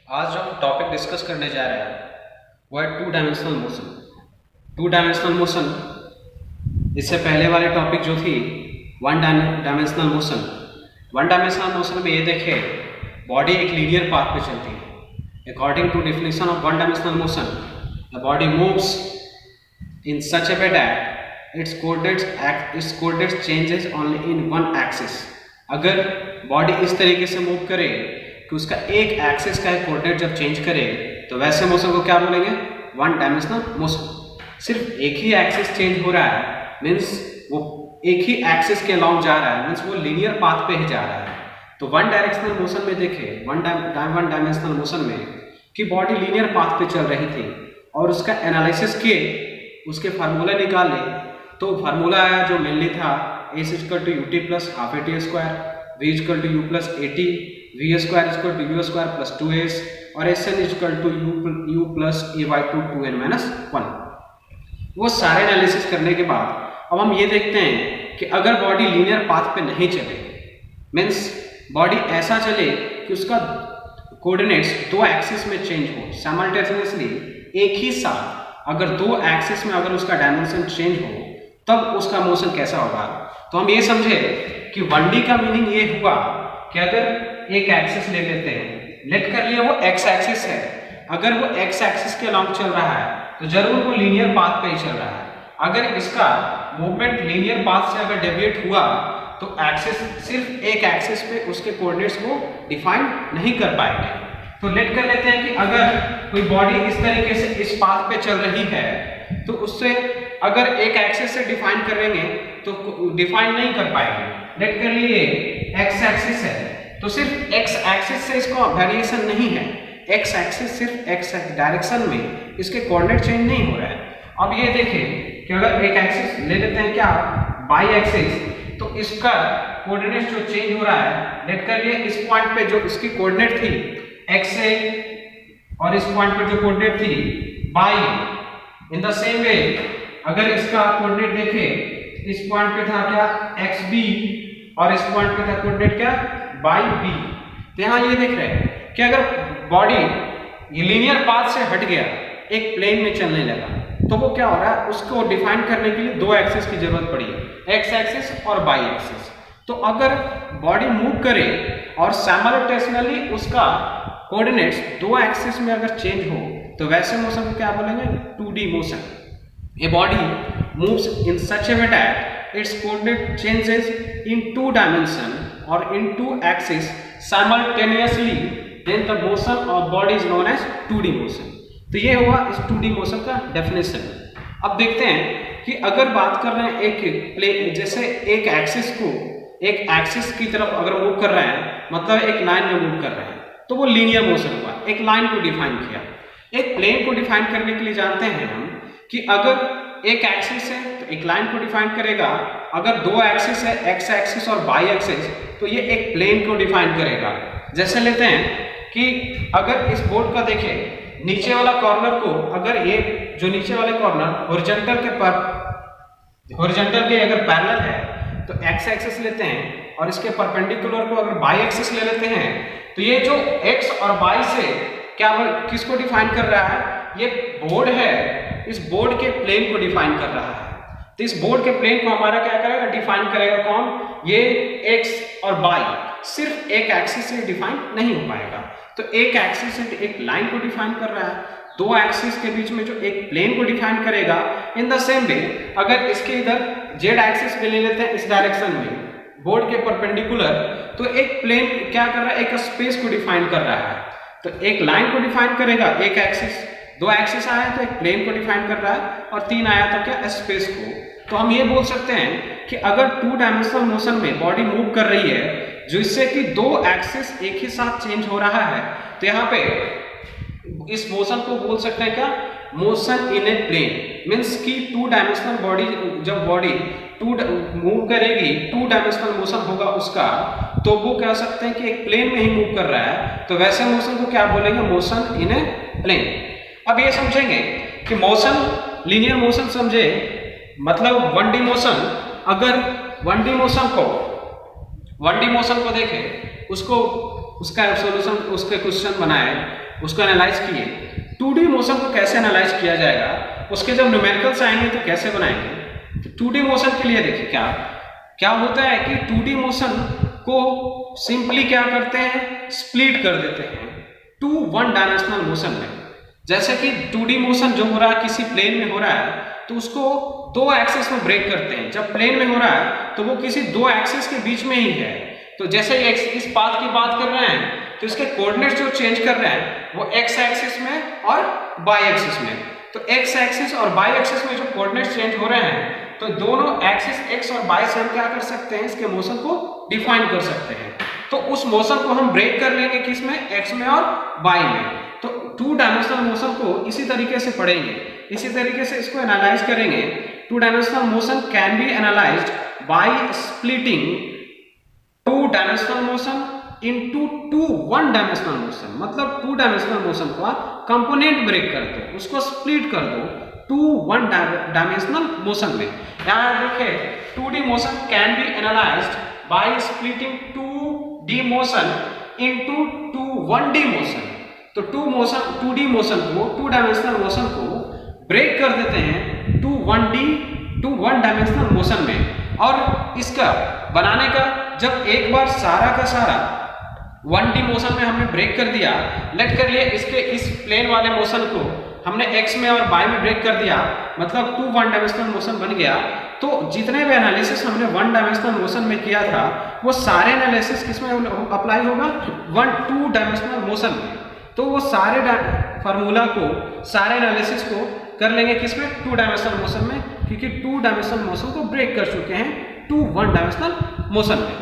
आज जो हम टॉपिक डिस्कस करने जा रहे हैं वो है to dimensional motion. To dimensional motion, इससे पहले वाली टॉपिक जो थी one dimensional motion. One dimensional motion में ये देखे बॉडी एक लीनियर पाथ पे चलती है। According to definition of one dimensional motion, the body moves in such a way that its coordinates changes only in one axis। अगर body इस तरीके से मूव करे कि उसका एक एक्सिस का कोऑर्डिनेट जब चेंज करे तो वैसे मोशन को क्या बोलेंगे? One dimensional motion. सिर्फ एक ही एक्सिस चेंज हो रहा है मीन्स वो एक ही एक्सिस के अलाउंग जा रहा है, मीन्स वो लीनियर पाथ पे ही जा रहा है। तो वन डायरेक्शनल मोशन में देखे वन डायमेंशनल मोशन में कि बॉडी लीनियर पाथ पे चल रही थी और उसका एनालिसिस किए, उसके फार्मूला निकाले तो फार्मूला आया जो मेनली था s equal to ut plus half a t square, v equal to u plus a t, v square equal to u square plus 2s और s n equal to u plus a by two 2n minus 1। वो सारे analysis करने के बाद अब हम ये देखते हैं कि अगर बॉडी लीनियर पाथ पे नहीं चले, मीन्स बॉडी ऐसा चले कि उसका कोऑर्डिनेट्स दो एक्सिस में चेंज हो साइमल्टेनियसली एक ही साथ, अगर दो एक्सिस में अगर उसका डायमेंशन चेंज हो तब उसका मोशन कैसा होगा। तो हम ये समझे कि 1D का मीनिंग ये हुआ कि अगर एक एक्सिस ले लेते हैं, लेट कर लिए वो एक्स एक्सिस है, अगर वो एक्स एक्सिस के अलाउंग चल रहा है तो जरूर वो लीनियर पाथ पे ही चल रहा है। अगर इसका मूवमेंट लीनियर पाथ से अगर डेविएट हुआ तो एक्सिस सिर्फ एक एक्सिस पे उसके कोऑर्डिनेट्स को डिफाइन नहीं कर पाएंगे। तो लेट कर लेते हैं कि अगर कोई बॉडी इस तरीके से इस पाथ पे चल रही है तो उससे अगर एक एक्सिस से डिफाइन करेंगे तो डिफाइन नहीं कर पाएंगे। लेट कर लिए एक्स एक्सिस है तो सिर्फ एक्स एक्सिस से इसको वेरिएशन नहीं है, एक्स एक्सिस सिर्फ एक्स डायरेक्शन में इसके कोऑर्डिनेट चेंज नहीं हो रहा है। अब ये देखें कि अगर एक एक्सिस ले लेते हैं क्या बाई एक्सिस, तो इसका कोऑर्डिनेट जो चेंज हो रहा है, लेट कर लिए इस पॉइंट पे जो इसकी कोऑर्डिनेट थी एक्स है और इस पॉइंट पर जो कोऑर्डिनेट थी by, in the same way अगर इसका कोऑर्डिनेट देखे इस पॉइंट पे था क्या एक्स बी और इस पॉइंट पे था कोऑर्डिनेट क्या बाई बी। तो यहाँ ये देख रहे हैं कि अगर बॉडी लीनियर पाथ से हट गया, एक प्लेन में चलने लगा, तो वो क्या हो रहा है, उसको डिफाइन करने के लिए दो एक्सिस की जरूरत पड़ी है, एक्स एक्सिस और बाई एक्सिस। तो अगर बॉडी मूव करे और साइमल्टेनियसली उसका कोऑर्डिनेट्स दो एक्सिस में अगर चेंज हो तो वैसे मोशन को क्या बोलेंगे? 2D motion. A body moves in such a way that its coordinate changes in two dimension और in two axis simultaneously, then the motion of body is known as 2D motion. तो ये हुआ इस 2D motion का definition. अब देखते हैं कि अगर बात कर रहे हैं एक प्लेन, जैसे एक एक्सिस को एक एक्सिस की तरफ अगर मूव कर रहे हैं, मतलब एक लाइन में मूव कर रहे हैं, तो वो लीनियर मोशन हुआ। एक लाइन को डिफाइन किया, एक प्लेन को डिफाइन करने के लिए जानते हैं हम कि अगर एक एक्सिस है तो एक लाइन को डिफाइन करेगा, अगर दो एक्सिस है एक्स एक्सिस और बाई एक्सिस तो ये एक प्लेन को डिफाइन करेगा। जैसे लेते हैं कि अगर इस बोर्ड का देखें नीचे वाला कॉर्नर को, अगर ये जो नीचे वाले कॉर्नर हॉरिजॉन्टल के अगर पैरेलल है तो एक्स एक्सिस लेते हैं और इसके परपेंडिकुलर को अगर बाई एक्सिस ले लेते हैं तो ये जो एक्स और बाई से क्या किसको डिफाइन कर रहा है? ये बोर्ड है, इस बोर्ड के प्लेन को डिफाइन कर रहा है। तो इस बोर्ड के प्लेन को हमारा क्या करेगा? डिफाइन करेगा कौन? ये एक्स और बाई सिर्फ एक एक्सिस से डिफाइन नहीं हो पाएगा। तो एक एक्सिस से एक लाइन को डिफाइन कर रहा है, दो एक्सिस के बीच में जो एक प्लेन को डिफाइन करेगा। इन द सेम वे अगर इसके इधर जेड एक्सिस में ले लेते हैं इस डायरेक्शन में बोर्ड के परपेंडिकुलर, तो एक प्लेन क्या कर रहा है? एक स्पेस को डिफाइन कर रहा है। तो एक लाइन को डिफाइन करेगा, एक एक्सिस, दो एक्सिस आया तो एक प्लेन को डिफाइन कर रहा है और तीन आया तो क्या स्पेस को। तो हम ये बोल सकते हैं कि अगर टू डायमेंशनल मोशन में बॉडी मूव कर रही है जिससे कि दो एक्सिस एक ही साथ चेंज हो रहा है, तो यहाँ पे इस मोशन को बोल सकते हैं क्या? Motion in a plane. Means की टू डायमेंशनल बॉडी, जब बॉडी मूव करेगी, टू डायमेंशनल मोशन होगा उसका, तो वो कह सकते हैं कि एक प्लेन में ही मूव कर रहा है, तो वैसे मोशन को क्या बोलेंगे? Motion in a plane. अब ये समझेंगे कि मोशन लीनियर मोशन समझे, मतलब 1D मोशन। अगर 1D मोशन को देखें, उसको उसका सॉल्यूशन उसके क्वेश्चन बनाए उसको एनालाइज किए। 2D मोशन को कैसे एनालाइज किया जाएगा, उसके जब न्यूमेरिकल्स आएंगे तो कैसे बनाएंगे। तो 2D मोशन के लिए देखिए क्या होता है कि 2D मोशन को सिंपली क्या करते हैं, स्प्लिट कर देते हैं टू वन डायमेंशनल मोशन में। जैसे कि 2D मोशन जो हो रहा है किसी प्लेन में हो रहा है तो उसको दो एक्सिस में ब्रेक करते हैं। जब प्लेन में हो रहा है तो वो किसी दो एक्सिस के बीच में ही है। तो जैसे इस पाथ की बात कर रहे हैं तो इसके कोऑर्डिनेट्स जो चेंज कर रहे हैं वो एक्स एक्सिस में और वाई एक्सिस में। तो एक्स एक्सिस और वाई एक्सिस में जो कोऑर्डिनेट्स चेंज हो रहे हैं तो दोनों एक्सिस एक्स और वाई से हम क्या कर सकते हैं, इसके मोशन को डिफाइन कर सकते हैं। तो उस मोशन को हम ब्रेक कर लेंगे किसमें, एक्स में और वाई में। तो 2 डायमेंशनल मोशन को इसी तरीके से पढ़ेंगे, इसी तरीके से इसको एनालाइज करेंगे। 2 dimensional motion can be analysed by splitting 2 dimensional motion into 2 1 dimensional motion. मतलब 2 डायमेंशनल मोशन को कंपोनेंट ब्रेक कर दो, उसको स्प्लिट कर दो 2 1 डायमेंशनल मोशन में। यहाँ देखिए 2D motion can be analysed by splitting 2D motion into 2 1D motion. तो 2D मोशन को 2 डायमेंशनल मोशन को ब्रेक कर देते हैं 2 1 डायमेंशनल मोशन में। और इसका बनाने का जब एक बार सारा का सारा 1D मोशन में हमने ब्रेक कर दिया, लेट कर लिए इसके इस प्लेन वाले मोशन को हमने x में और y में ब्रेक कर दिया, मतलब 2 1 डायमेंशनल मोशन बन गया। तो जितने भी एनालिसिस हमने 1 डायमेंशनल मोशन में किया था वो सारे एनालिसिस किसमें अप्लाई होगा, 2 डायमेंशनल मोशन में। तो वो सारे फार्मूला को, सारे एनालिसिस को कर लेंगे किसमें, 2 डायमेंशनल मोशन में, क्योंकि 2 डायमेंशनल मोशन को ब्रेक कर चुके हैं 2 1 डायमेंशनल मोशन में।